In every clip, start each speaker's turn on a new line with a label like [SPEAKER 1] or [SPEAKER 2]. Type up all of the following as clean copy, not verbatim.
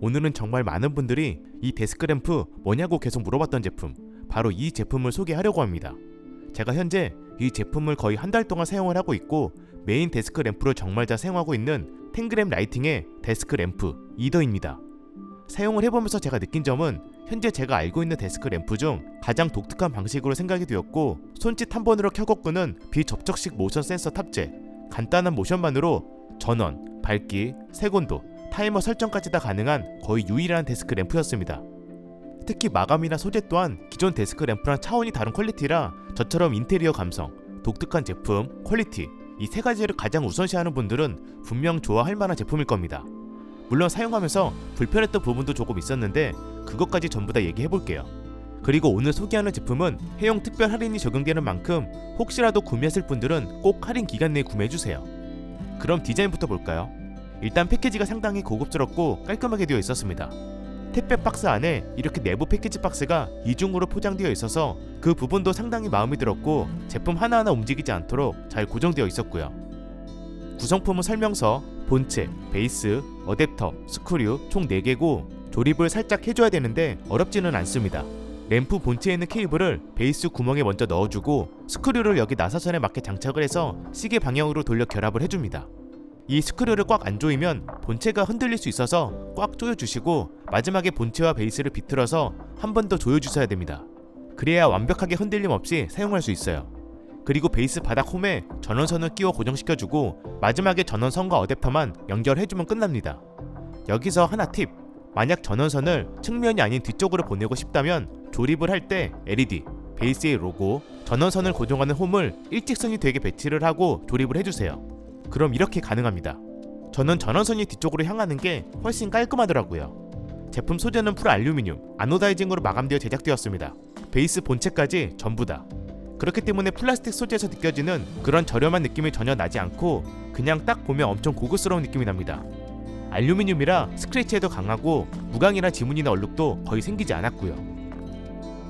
[SPEAKER 1] 오늘은 정말 많은 분들이 이 데스크 램프 뭐냐고 계속 물어봤던 제품, 바로 이 제품을 소개하려고 합니다. 제가 현재 이 제품을 거의 한 달 동안 사용을 하고 있고 메인 데스크 램프로 정말 잘 사용하고 있는 탱그램 라이팅의 데스크 램프 이더입니다. 사용을 해보면서 제가 느낀 점은 현재 제가 알고 있는 데스크 램프 중 가장 독특한 방식으로 생각이 되었고, 손짓 한 번으로 켜고 끄는 비접촉식 모션 센서 탑재, 간단한 모션만으로 전원, 밝기, 색온도, 타이머 설정까지 다 가능한 거의 유일한 데스크 램프였습니다. 특히 마감이나 소재 또한 기존 데스크 램프랑 차원이 다른 퀄리티라 저처럼 인테리어 감성, 독특한 제품, 퀄리티, 이 세 가지를 가장 우선시하는 분들은 분명 좋아할 만한 제품일 겁니다. 물론 사용하면서 불편했던 부분도 조금 있었는데 그것까지 전부 다 얘기해볼게요. 그리고 오늘 소개하는 제품은 해용 특별 할인이 적용되는 만큼 혹시라도 구매하실 분들은 꼭 할인 기간 내에 구매해주세요. 그럼 디자인부터 볼까요? 일단 패키지가 상당히 고급스럽고 깔끔하게 되어 있었습니다. 택배 박스 안에 이렇게 내부 패키지 박스가 이중으로 포장되어 있어서 그 부분도 상당히 마음에 들었고, 제품 하나하나 움직이지 않도록 잘 고정되어 있었고요. 구성품은 설명서, 본체, 베이스, 어댑터, 스크류 총 4개고 조립을 살짝 해줘야 되는데 어렵지는 않습니다. 램프 본체에 있는 케이블을 베이스 구멍에 먼저 넣어주고 스크류를 여기 나사선에 맞게 장착을 해서 시계 방향으로 돌려 결합을 해줍니다. 이 스크류를 꽉 안 조이면 본체가 흔들릴 수 있어서 꽉 조여주시고 마지막에 본체와 베이스를 비틀어서 한 번 더 조여주셔야 됩니다. 그래야 완벽하게 흔들림 없이 사용할 수 있어요. 그리고 베이스 바닥 홈에 전원선을 끼워 고정시켜주고 마지막에 전원선과 어댑터만 연결해주면 끝납니다. 여기서 하나 팁! 만약 전원선을 측면이 아닌 뒤쪽으로 보내고 싶다면 조립을 할 때 LED, 베이스의 로고, 전원선을 고정하는 홈을 일직선이 되게 배치를 하고 조립을 해주세요. 그럼 이렇게 가능합니다. 저는 전원선이 뒤쪽으로 향하는 게 훨씬 깔끔하더라고요. 제품 소재는 풀 알루미늄, 아노다이징으로 마감되어 제작되었습니다. 베이스 본체까지 전부 다. 그렇기 때문에 플라스틱 소재에서 느껴지는 그런 저렴한 느낌이 전혀 나지 않고 그냥 딱 보면 엄청 고급스러운 느낌이 납니다. 알루미늄이라 스크래치에도 강하고 무광이나 지문이나 얼룩도 거의 생기지 않았고요.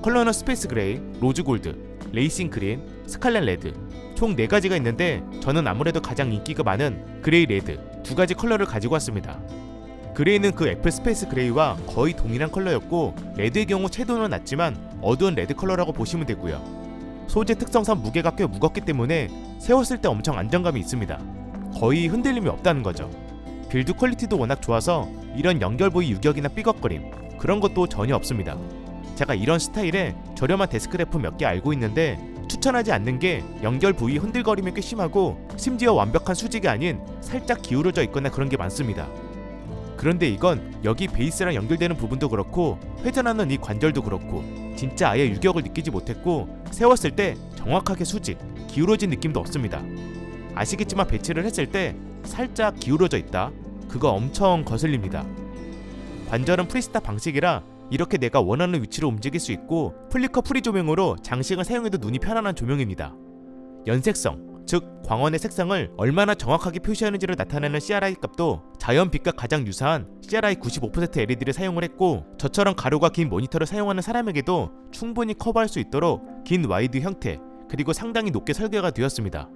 [SPEAKER 1] 컬러는 스페이스 그레이, 로즈 골드, 레이싱 그린, 스칼렛 레드 총 4가지가 있는데 저는 아무래도 가장 인기가 많은 그레이 레드 2가지 컬러를 가지고 왔습니다. 그레이는 그 애플 스페이스 그레이와 거의 동일한 컬러였고 레드의 경우 채도는 낮지만 어두운 레드 컬러라고 보시면 되고요. 소재 특성상 무게가 꽤 무겁기 때문에 세웠을 때 엄청 안정감이 있습니다. 거의 흔들림이 없다는 거죠. 빌드 퀄리티도 워낙 좋아서 이런 연결 부위 유격이나 삐걱거림 그런 것도 전혀 없습니다. 제가 이런 스타일의 저렴한 데스크 램프 몇 개 알고 있는데 추천하지 않는 게 연결 부위 흔들거림이 꽤 심하고 심지어 완벽한 수직이 아닌 살짝 기울어져 있거나 그런 게 많습니다. 그런데 이건 여기 베이스랑 연결되는 부분도 그렇고 회전하는 이 관절도 그렇고 진짜 아예 유격을 느끼지 못했고 세웠을 때 정확하게 수직, 기울어진 느낌도 없습니다. 아시겠지만 배치를 했을 때 살짝 기울어져 있다? 그거 엄청 거슬립니다. 관절은 프리스타 방식이라 이렇게 내가 원하는 위치로 움직일 수 있고 플리커 프리 조명으로 장식을 사용해도 눈이 편안한 조명입니다. 연색성, 즉 광원의 색상을 얼마나 정확하게 표시하는지를 나타내는 CRI 값도 자연빛과 가장 유사한 CRI 95% LED를 사용을 했고 저처럼 가로가 긴 모니터를 사용하는 사람에게도 충분히 커버할 수 있도록 긴 와이드 형태 그리고 상당히 높게 설계가 되었습니다.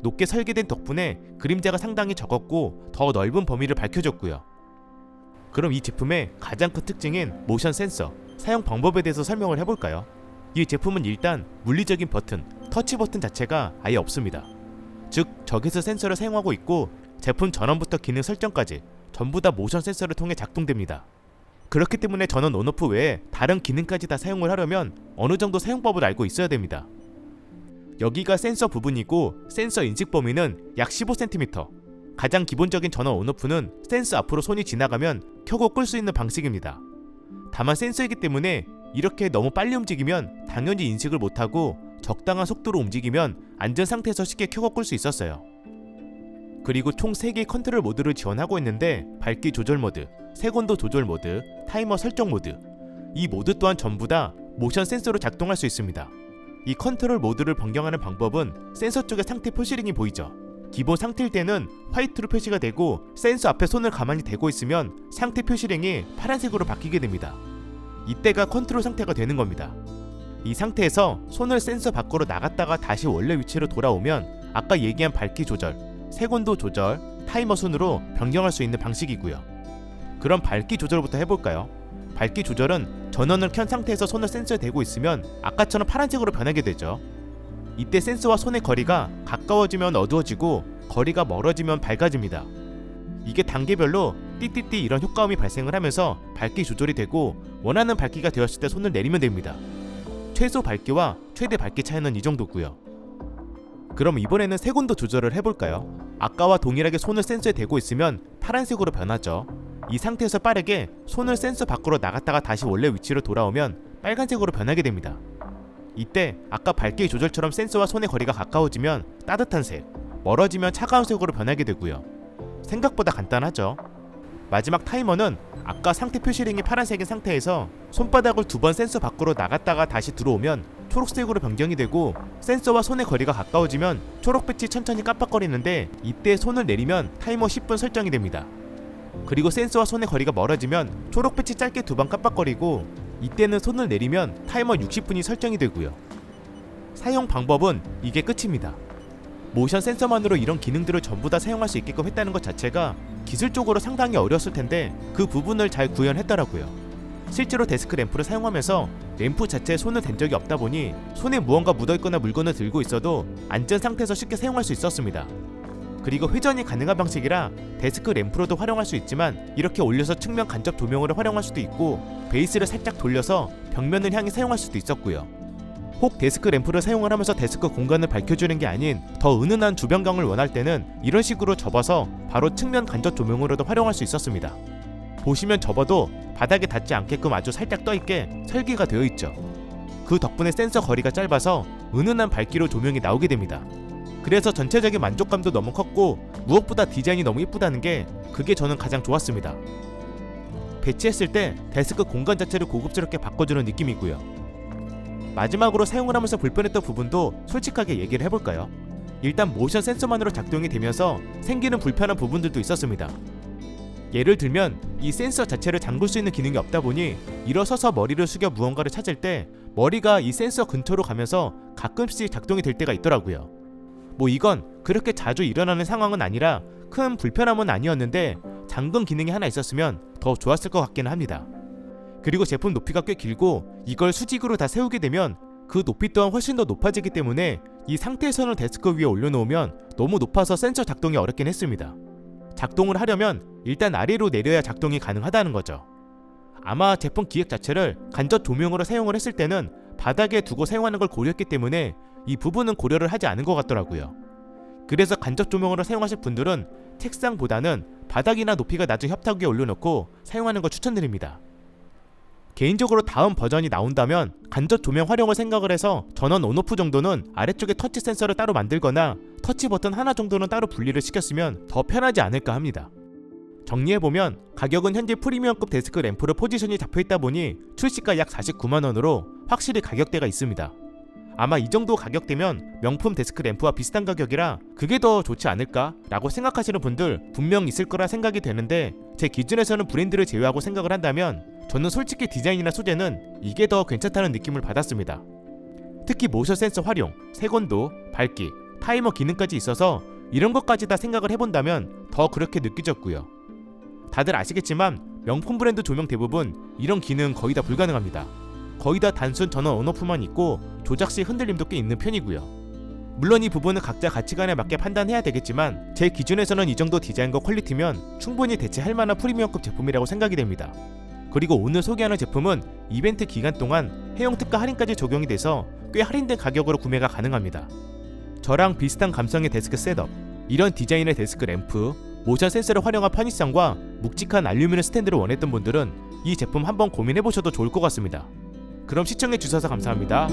[SPEAKER 1] 높게 설계된 덕분에 그림자가 상당히 적었고 더 넓은 범위를 밝혀줬고요. 그럼 이 제품의 가장 큰 특징인 모션 센서, 사용 방법에 대해서 설명을 해볼까요? 이 제품은 일단 물리적인 버튼, 터치 버튼 자체가 아예 없습니다. 즉 적외선 센서를 사용하고 있고 제품 전원부터 기능 설정까지 전부 다 모션 센서를 통해 작동됩니다. 그렇기 때문에 전원 온오프 외에 다른 기능까지 다 사용을 하려면 어느 정도 사용법을 알고 있어야 됩니다. 여기가 센서 부분이고 센서 인식 범위는 약 15cm. 가장 기본적인 전원 온오프는 센서 앞으로 손이 지나가면 켜고 끌 수 있는 방식입니다. 다만 센서이기 때문에 이렇게 너무 빨리 움직이면 당연히 인식을 못하고 적당한 속도로 움직이면 안전 상태에서 쉽게 켜고 끌 수 있었어요. 그리고 총 3개의 컨트롤 모드를 지원하고 있는데 밝기 조절 모드, 색온도 조절 모드, 타이머 설정 모드 이 모드 또한 전부 다 모션 센서로 작동할 수 있습니다. 이 컨트롤 모드를 변경하는 방법은 센서 쪽에 상태 표시링이 보이죠? 기본 상태일 때는 화이트로 표시가 되고 센서 앞에 손을 가만히 대고 있으면 상태 표시링이 파란색으로 바뀌게 됩니다. 이때가 컨트롤 상태가 되는 겁니다. 이 상태에서 손을 센서 밖으로 나갔다가 다시 원래 위치로 돌아오면 아까 얘기한 밝기 조절, 색온도 조절, 타이머 순으로 변경할 수 있는 방식이고요. 그럼 밝기 조절부터 해볼까요? 밝기 조절은 전원을 켠 상태에서 손을 센서에 대고 있으면 아까처럼 파란색으로 변하게 되죠. 이때 센서와 손의 거리가 가까워지면 어두워지고 거리가 멀어지면 밝아집니다. 이게 단계별로 띠띠띠 이런 효과음이 발생을 하면서 밝기 조절이 되고 원하는 밝기가 되었을 때 손을 내리면 됩니다. 최소 밝기와 최대 밝기 차이는 이 정도고요. 그럼 이번에는 색온도 조절을 해볼까요? 아까와 동일하게 손을 센서에 대고 있으면 파란색으로 변하죠. 이 상태에서 빠르게 손을 센서 밖으로 나갔다가 다시 원래 위치로 돌아오면 빨간색으로 변하게 됩니다. 이때 아까 밝기 조절처럼 센서와 손의 거리가 가까워지면 따뜻한 색, 멀어지면 차가운 색으로 변하게 되고요. 생각보다 간단하죠. 마지막 타이머는 아까 상태 표시링이 파란색인 상태에서 손바닥을 2번 센서 밖으로 나갔다가 다시 들어오면 초록색으로 변경이 되고 센서와 손의 거리가 가까워지면 초록빛이 천천히 깜빡거리는데 이때 손을 내리면 타이머 10분 설정이 됩니다. 그리고 센서와 손의 거리가 멀어지면 초록빛이 짧게 2번 깜빡거리고 이때는 손을 내리면 타이머 60분이 설정이 되고요. 사용 방법은 이게 끝입니다. 모션 센서만으로 이런 기능들을 전부 다 사용할 수 있게끔 했다는 것 자체가 기술적으로 상당히 어려웠을 텐데 그 부분을 잘 구현했더라고요. 실제로 데스크 램프를 사용하면서 램프 자체에 손을 댄 적이 없다 보니 손에 무언가 묻어있거나 물건을 들고 있어도 앉은 상태에서 쉽게 사용할 수 있었습니다. 그리고 회전이 가능한 방식이라 데스크 램프로도 활용할 수 있지만 이렇게 올려서 측면 간접 조명으로 활용할 수도 있고 베이스를 살짝 돌려서 벽면을 향해 사용할 수도 있었고요. 혹 데스크 램프를 사용을 하면서 데스크 공간을 밝혀주는 게 아닌 더 은은한 주변광을 원할 때는 이런 식으로 접어서 바로 측면 간접 조명으로도 활용할 수 있었습니다. 보시면 접어도 바닥에 닿지 않게끔 아주 살짝 떠있게 설계가 되어 있죠. 그 덕분에 센서 거리가 짧아서 은은한 밝기로 조명이 나오게 됩니다. 그래서 전체적인 만족감도 너무 컸고 무엇보다 디자인이 너무 예쁘다는 게 그게 저는 가장 좋았습니다. 배치했을 때 데스크 공간 자체를 고급스럽게 바꿔주는 느낌이고요. 마지막으로 사용을 하면서 불편했던 부분도 솔직하게 얘기를 해볼까요? 일단 모션 센서만으로 작동이 되면서 생기는 불편한 부분들도 있었습니다. 예를 들면 이 센서 자체를 잠글 수 있는 기능이 없다 보니 일어서서 머리를 숙여 무언가를 찾을 때 머리가 이 센서 근처로 가면서 가끔씩 작동이 될 때가 있더라고요. 뭐 이건 그렇게 자주 일어나는 상황은 아니라 큰 불편함은 아니었는데 잠금 기능이 하나 있었으면 더 좋았을 것 같기는 합니다. 그리고 제품 높이가 꽤 길고 이걸 수직으로 다 세우게 되면 그 높이 또한 훨씬 더 높아지기 때문에 이 상태에서는 데스크 위에 올려놓으면 너무 높아서 센서 작동이 어렵긴 했습니다. 작동을 하려면 일단 아래로 내려야 작동이 가능하다는 거죠. 아마 제품 기획 자체를 간접 조명으로 사용을 했을 때는 바닥에 두고 사용하는 걸 고려했기 때문에 이 부분은 고려를 하지 않은 것 같더라고요. 그래서 간접 조명으로 사용하실 분들은 책상보다는 바닥이나 높이가 낮은 협탁 위에 올려놓고 사용하는 걸 추천드립니다. 개인적으로 다음 버전이 나온다면 간접 조명 활용을 생각을 해서 전원 온오프 정도는 아래쪽에 터치 센서를 따로 만들거나 터치 버튼 하나 정도는 따로 분리를 시켰으면 더 편하지 않을까 합니다. 정리해보면 가격은 현재 프리미엄급 데스크 램프로 포지션이 잡혀있다 보니 출시가 약 49만원으로 확실히 가격대가 있습니다. 아마 이 정도 가격대면 명품 데스크 램프와 비슷한 가격이라 그게 더 좋지 않을까 라고 생각하시는 분들 분명 있을 거라 생각이 되는데 제 기준에서는 브랜드를 제외하고 생각을 한다면 저는 솔직히 디자인이나 소재는 이게 더 괜찮다는 느낌을 받았습니다. 특히 모션 센서 활용, 색온도, 밝기, 타이머 기능까지 있어서 이런 것까지 다 생각을 해본다면 더 그렇게 느껴졌고요. 다들 아시겠지만 명품 브랜드 조명 대부분 이런 기능 거의 다 불가능합니다. 거의 다 단순 전원 온오프만 있고 조작 시 흔들림도 꽤 있는 편이고요. 물론 이 부분은 각자 가치관에 맞게 판단해야 되겠지만 제 기준에서는 이 정도 디자인과 퀄리티면 충분히 대체할 만한 프리미엄급 제품이라고 생각이 됩니다. 그리고 오늘 소개하는 제품은 이벤트 기간 동안 해용 특가 할인까지 적용이 돼서 꽤 할인된 가격으로 구매가 가능합니다. 저랑 비슷한 감성의 데스크 셋업, 이런 디자인의 데스크 램프, 모션 센서를 활용한 편의성과 묵직한 알루미늄 스탠드를 원했던 분들은 이 제품 한번 고민해보셔도 좋을 것 같습니다. 그럼 시청해주셔서 감사합니다.